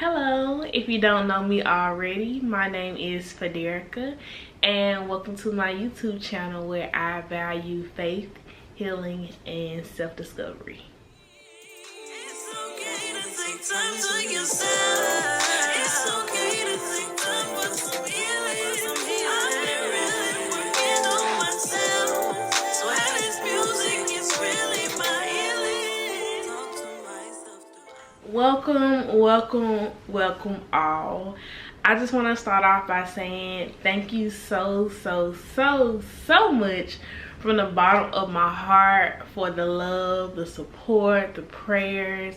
Hello, if you don't know me already, my name is Federica and welcome to my YouTube channel where I value faith, healing, and self-discovery. Welcome all. I just want to start off by saying thank you so much from the bottom of my heart for the love, the support, the prayers.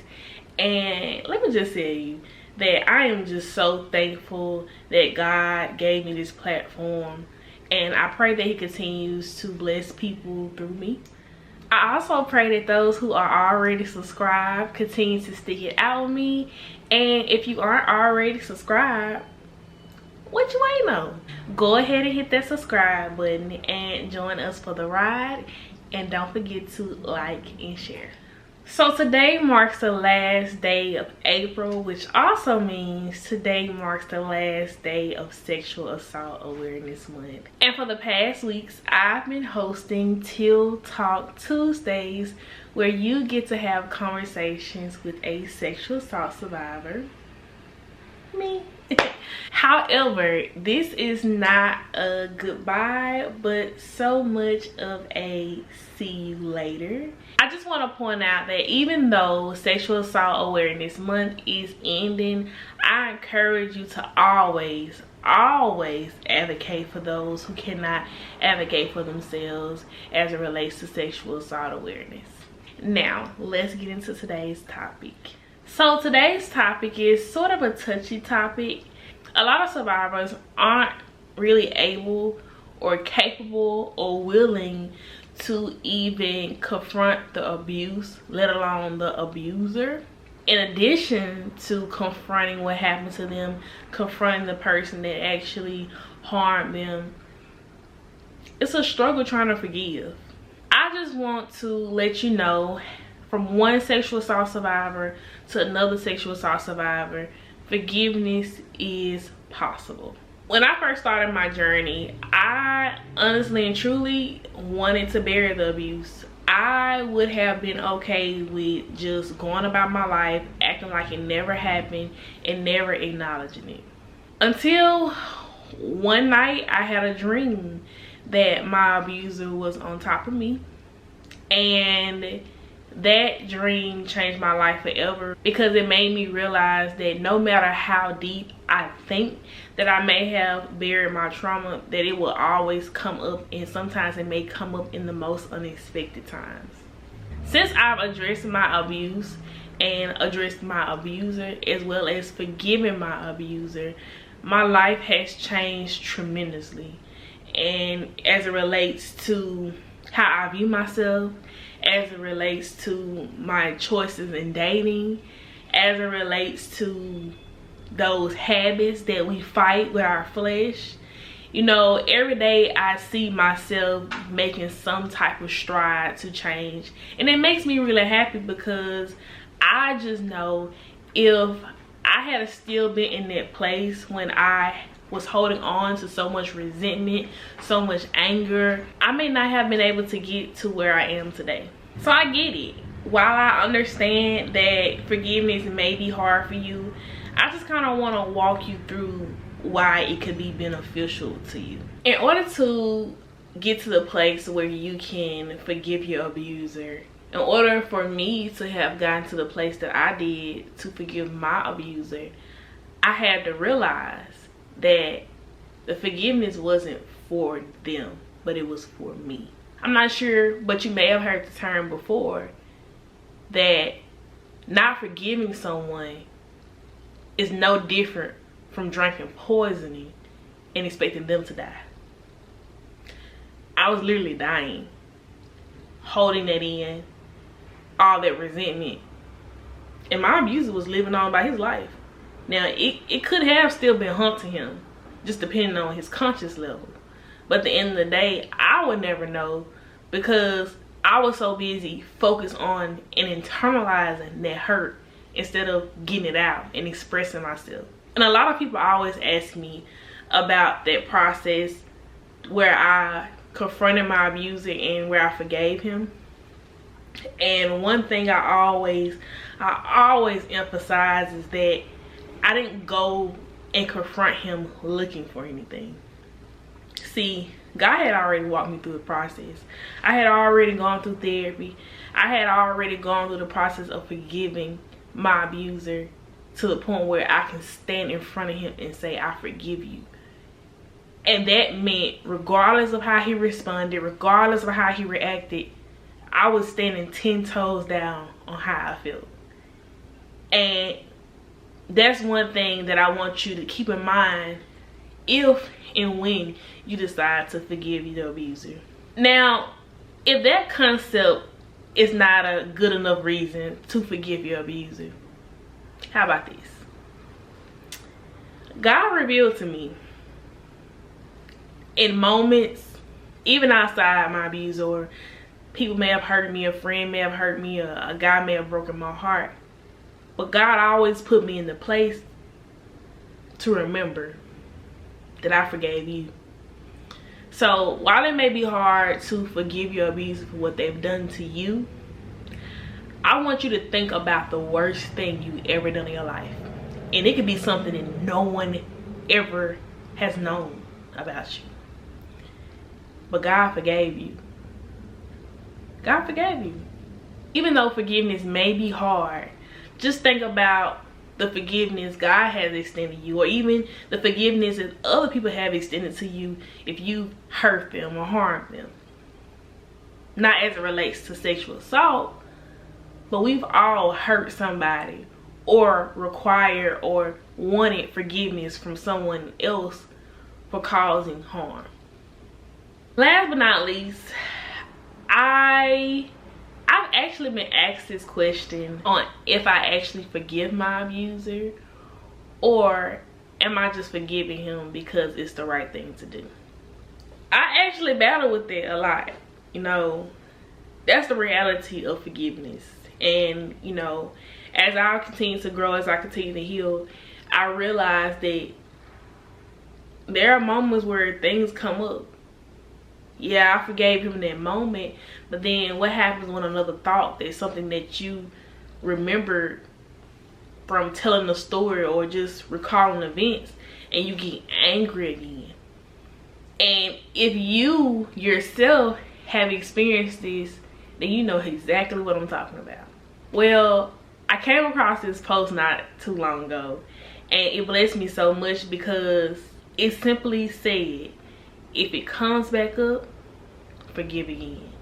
And let me just tell you that I am just so thankful that God gave me this platform, and I pray that he continues to bless people through me. I also pray that those who are already subscribed continue to stick it out with me. And if you aren't already subscribed, what you waiting on? Go ahead and hit that subscribe button and join us for the ride. And don't forget to like and share. So today marks the last day of April, which also means today marks the last day of Sexual Assault Awareness Month. And for the past weeks, I've been hosting Teal Talk Tuesdays, where you get to have conversations with a sexual assault survivor, me. However, this is not a goodbye, but so much of a see you later. I just want to point out that even though Sexual Assault Awareness Month is ending, I encourage you to always advocate for those who cannot advocate for themselves as it relates to sexual assault awareness. Now, let's get into today's topic. So today's topic is sort of a touchy topic. A lot of survivors aren't really able or capable or willing to even confront the abuse, let alone the abuser. In addition to confronting what happened to them, confronting the person that actually harmed them, it's a struggle trying to forgive. I just want to let you know, from one sexual assault survivor to another sexual assault survivor, forgiveness is possible. When I first started my journey, I honestly and truly wanted to bury the abuse. I would have been okay with just going about my life, acting like it never happened and never acknowledging it. Until one night I had a dream that my abuser was on top of me, and that dream changed my life forever, because it made me realize that no matter how deep I think that I may have buried my trauma, that it will always come up, and sometimes it may come up in the most unexpected times. Since I've addressed my abuse and addressed my abuser, as well as forgiving my abuser, my life has changed tremendously. And as it relates to how I view myself, as it relates to my choices in dating, as it relates to those habits that we fight with our flesh, you know, every day I see myself making some type of stride to change, and it makes me really happy, because I just know if I had still been in that place when I was holding on to so much resentment, so much anger, I may not have been able to get to where I am today. So I get it. While I understand that forgiveness may be hard for you, I just kind of want to walk you through why it could be beneficial to you. In order to get to the place where you can forgive your abuser, in order for me to have gotten to the place that I did to forgive my abuser, I had to realize that the forgiveness wasn't for them, but it was for me. I'm not sure, but you may have heard the term before, that not forgiving someone is no different from drinking poisoning and expecting them to die. I was literally dying, holding that in, all that resentment, and my abuser was living on by his life. Now, it could have still been haunting him, just depending on his conscious level. But at the end of the day, I would never know, because I was so busy focused on and internalizing that hurt instead of getting it out and expressing myself. And a lot of people always ask me about that process where I confronted my abuser and where I forgave him. And one thing I always emphasize is that I didn't go and confront him looking for anything. See, God had already walked me through the process. I had already gone through therapy. I had already gone through the process of forgiving my abuser to the point where I can stand in front of him and say, I forgive you. And that meant, regardless of how he responded, regardless of how he reacted, I was standing 10 toes down on how I felt. And that's one thing that I want you to keep in mind if and when you decide to forgive your abuser. Now, if that concept is not a good enough reason to forgive your abuser, how about this? God revealed to me in moments, even outside my abuser, or people may have hurt me, a friend may have hurt me, a guy may have broken my heart, but God always put me in the place to remember that I forgave you. So while it may be hard to forgive your abuser for what they've done to you, I want you to think about the worst thing you ever done in your life. And it could be something that no one ever has known about you. But God forgave you. God forgave you. Even though forgiveness may be hard, just think about the forgiveness God has extended you, or even the forgiveness that other people have extended to you if you hurt them or harmed them. Not as it relates to sexual assault, but we've all hurt somebody or required or wanted forgiveness from someone else for causing harm. Last but not least, I've actually been asked this question on if I actually forgive my abuser, or am I just forgiving him because it's the right thing to do. I actually battle with it a lot. You know, that's the reality of forgiveness. And you know, as I continue to grow, as I continue to heal, I realize that there are moments where things come up. Yeah, I forgave him in that moment, but then what happens when another thought, that's something that you remembered from telling a story or just recalling events, and you get angry again. And if you yourself have experienced this, then you know exactly what I'm talking about. Well, I came across this post not too long ago, and it blessed me so much because it simply said, if it comes back up, forgive again.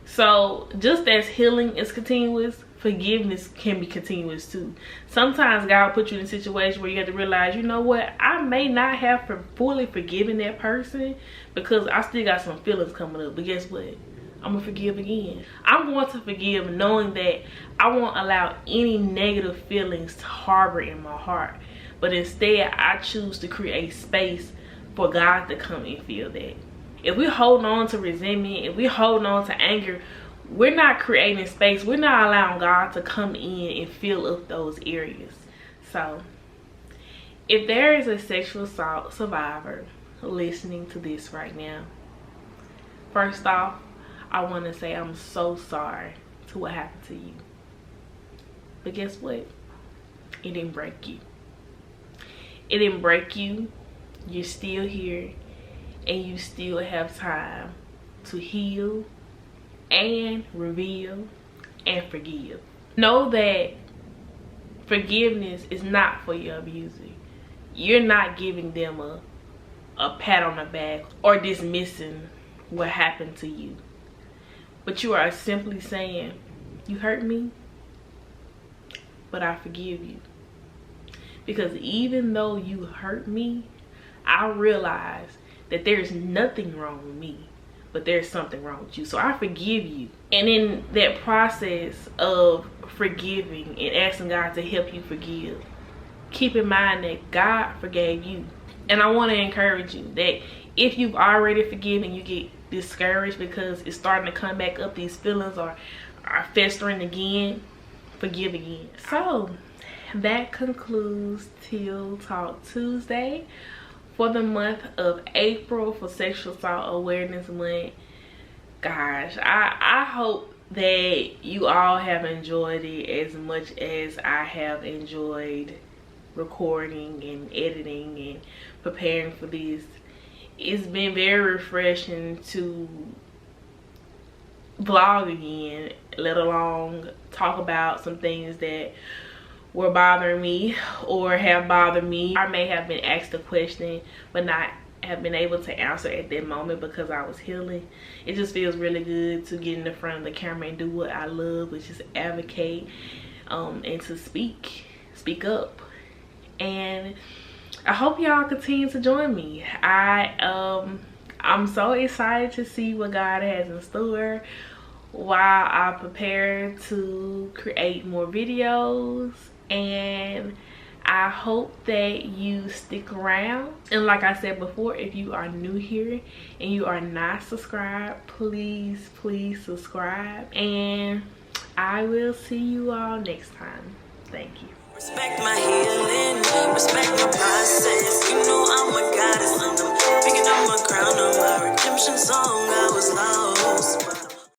So just as healing is continuous, forgiveness can be continuous too. Sometimes God put you in a situation where you have to realize, you know what, I may not have fully forgiven that person because I still got some feelings coming up, but guess what? I'm gonna forgive again. I'm going to forgive knowing that I won't allow any negative feelings to harbor in my heart, but instead I choose to create space for God to come and feel that. If we hold on to resentment, if we hold on to anger, we're not creating space. We're not allowing God to come in and fill up those areas. So if there is a sexual assault survivor listening to this right now, first off, I want to say I'm so sorry to what happened to you. But guess what? It didn't break you. It didn't break you. You're still here, and you still have time to heal and reveal and forgive. Know that forgiveness is not for your abuser. You're not giving them a pat on the back or dismissing what happened to you. But you are simply saying, you hurt me, but I forgive you. Because even though you hurt me, I realize that there's nothing wrong with me, but there's something wrong with you. So I forgive you. And in that process of forgiving and asking God to help you forgive, keep in mind that God forgave you. And I want to encourage you that if you've already forgiven, you get discouraged because it's starting to come back up, these feelings are festering again, forgive again. So that concludes Teal Talk Tuesday for the month of April, for Sexual Assault Awareness Month. Gosh, I hope that you all have enjoyed it as much as I have enjoyed recording and editing and preparing for this. It's been very refreshing to vlog again, let alone talk about some things that were bothering me or have bothered me. I may have been asked a question but not have been able to answer at that moment because I was healing. It just feels really good to get in the front of the camera and do what I love, which is advocate and to speak up. And I hope y'all continue to join me. I'm so excited to see what God has in store while I prepare to create more videos, and I hope that you stick around. And like I said before, if you are new here and you are not subscribed, please subscribe, and I will see you all next time. Thank you. Respect my healing, respect my process. You know